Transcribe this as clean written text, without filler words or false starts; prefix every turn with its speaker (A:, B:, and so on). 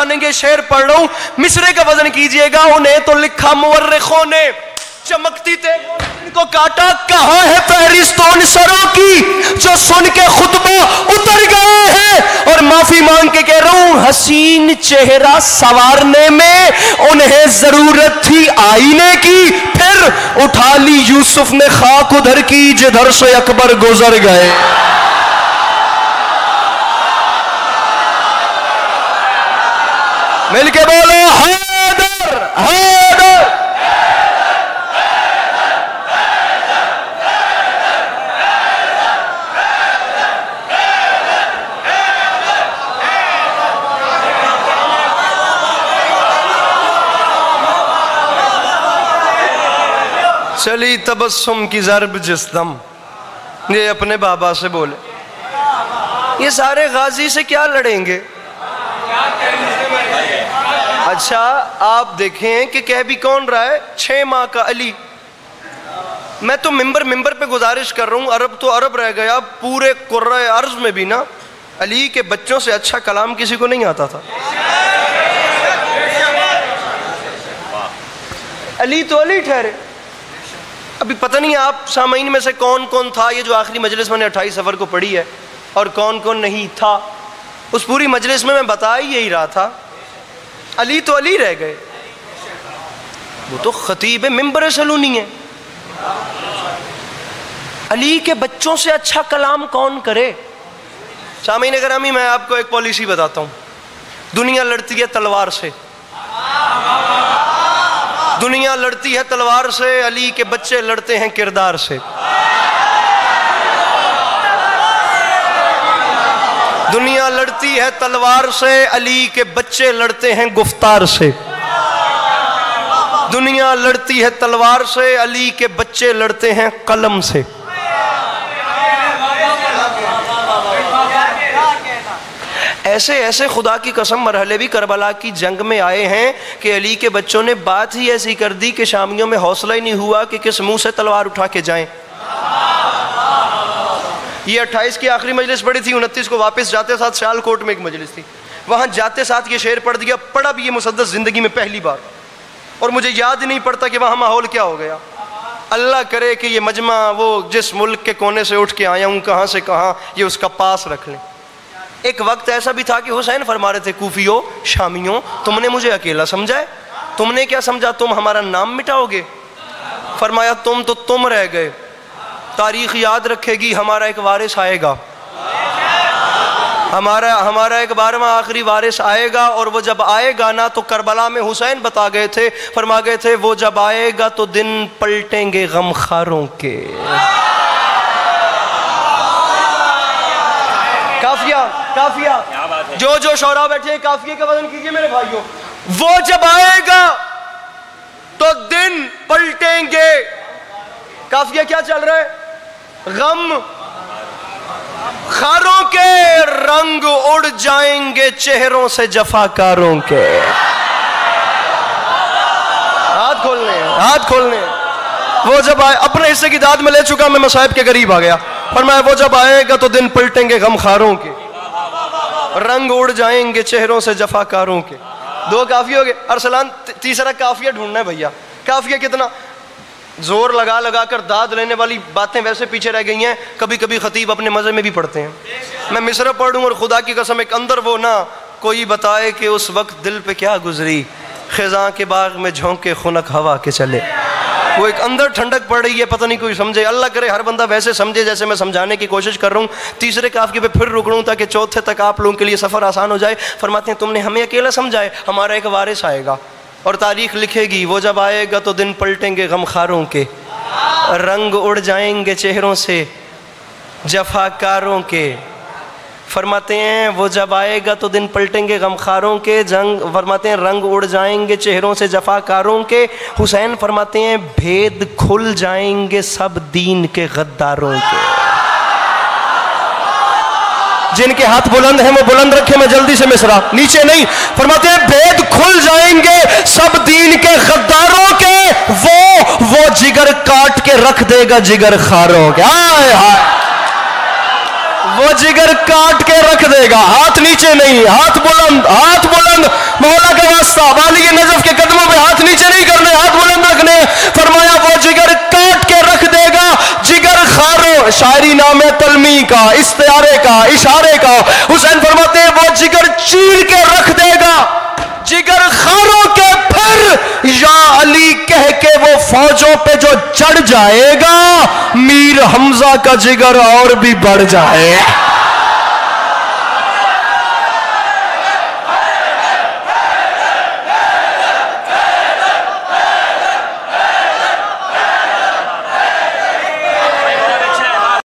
A: जानेंगे। शेर पढ़ रहा हूं, मिसरे का वजन कीजिएगा। उन्हें तो लिखा मुवर्रिखों ने चमकती तेज को काटा, कहां है फहरिस्तों सरों की जो सुन के खुतबा उतर गए हैं। और माफी मांग के कह रहा हूं, हसीन चेहरा संवारने में उन्हें जरूरत थी आईने की, फिर उठा ली यूसुफ ने खाक उधर की जिधर से अकबर गुजर गए। मिलके बोलो हैदर हैदर। चली तबस्सुम की ज़रब जिस्दम, ये अपने बाबा से बोले। ये सारे गाजी से क्या लड़ेंगे? अच्छा आप देखें कि कह भी कौन रहा है, 6 माह का अली। मैं तो मिंबर पे गुजारिश कर रहा हूँ, अरब तो अरब रह गया, पूरे कुर्रे अर्ज में भी ना अली के बच्चों से अच्छा कलाम किसी को नहीं आता था। अली तो अली ठहरे। अभी पता नहीं आप सामीन में से कौन कौन था ये जो आखिरी मजलिस मैंने 28 सफ़र को पढ़ी है, और कौन कौन नहीं था। उस पूरी मजलिस में मैं बता ही यही रहा था, अली तो अली रह गए। वो तो खतीब मिंबर सलूनी है। अली के बच्चों से अच्छा कलाम कौन करे? सामीन करामी, मैं आपको एक पॉलिसी बताता हूँ। दुनिया लड़ती है तलवार से, दुनिया लड़ती है तलवार से, अली के बच्चे लड़ते हैं किरदार से। दुनिया लड़ती है तलवार से, अली के बच्चे लड़ते हैं गुफ्तार से। दुनिया लड़ती है तलवार से, अली के बच्चे लड़ते हैं कलम से। ऐसे ऐसे खुदा की कसम मरहले भी करबला की जंग में आए हैं कि अली के बच्चों ने बात ही ऐसी कर दी कि शामियों में हौसला ही नहीं हुआ कि किस मुंह से तलवार उठा के जाएं। ये 28 की आखिरी मजलिस पड़ी थी, 29 को वापस जाते साथ सियालकोट में एक मजलिस थी, वहां जाते साथ ये शेर पढ़ दिया। पढ़ा भी ये मुसद्दस जिंदगी में पहली बार, और मुझे याद ही नहीं पड़ता कि वहां माहौल क्या हो गया। अल्लाह करे कि ये मजमा वो जिस मुल्क के कोने से उठ के आया हूं, कहां से कहां, ये उसका पास रख लें। एक वक्त ऐसा भी था कि हुसैन फरमा रहे थे, कूफियों शामियों, तुमने मुझे अकेला समझा है, तुमने क्या समझा तुम हमारा नाम मिटाओगे? फरमाया तुम तो तुम रह गए, तारीख याद रखेगी, हमारा एक वारिस आएगा, हमारा एक 12वां आखिरी वारिस आएगा। और वो जब आएगा ना, तो करबला में हुसैन बता गए थे, फरमा गए थे, वो जब आएगा तो दिन पलटेंगे गमखारों के। काफिया काफिया, जो जो शौरा बैठे हैं काफिये का वजन कीजिए मेरे भाइयों। वो जब आएगा तो दिन पलटेंगे। काफिया क्या चल रहा है? गम खारों के, रंग उड़ जाएंगे चेहरों से जफाकारों के। हाथ खोलने, हाथ खोलने। वो जब आए, अपने हिस्से की दाद में ले चुका, मैं मसाइब के करीब आ गया। फरमाया वो जब आएगा तो दिन पलटेंगे गमखारों के, रंग उड़ जाएंगे चेहरों से जफाकारों के। 2 काफिये हो गए। अरसलान तीसरा काफिया ढूंढना है भैया। काफिया कितना जोर लगा लगा कर दाद लेने वाली बातें वैसे पीछे रह गई हैं। कभी कभी खतीब अपने मजे में भी पढ़ते हैं। मैं मिसरा पढ़ूं और खुदा की कसम एक अंदर वो ना कोई बताए कि उस वक्त दिल पे क्या गुजरी, खिज़ां के बाग में झोंके खुनक हवा के चले। वो एक अंदर ठंडक पड़ रही है, पता नहीं कोई समझे। अल्लाह करे हर बंदा वैसे समझे जैसे मैं समझाने की कोशिश कर रहा हूँ। तीसरे काफिये पे फिर रुक रहा हूँ ताकि चौथे तक आप लोगों के लिए सफ़र आसान हो जाए। फरमाते हैं तुमने हमें अकेला समझाए, हमारा एक वारिस आएगा और तारीख लिखेगी। वो जब आएगा तो दिन पलटेंगे गमखारों के, रंग उड़ जाएंगे चेहरों से जफाकारों के। फरमाते हैं वो जब आएगा तो दिन पलटेंगे गमखारों के, फरमाते हैं रंग उड़ जाएंगे चेहरों से जफाकारों के। हुसैन फरमाते हैं भेद खुल जाएंगे सब दीन के गद्दारों के। जिनके हाथ बुलंद हैं वो बुलंद रखे, मैं जल्दी से मिसरा नीचे नहीं। फरमाते हैं भेद खुल जाएंगे सब दीन के गद्दारों के, वो जिगर काट के रख देगा जिगर खारों के। हाय हाय, वो जिगर काट के रख देगा। हाथ नीचे नहीं, हाथ बुलंद, हाथ बुलंद। शायरी नाम है तलमी का, इस्तियारे का, इशारे का। हुसैन फरमाते हैं वो जिगर चीर के रख देगा जिगर खारों के, फिर या अली कह के वो फौजों पे जो चढ़ जाएगा, मीर हमजा का जिगर और भी बढ़ जाएगा।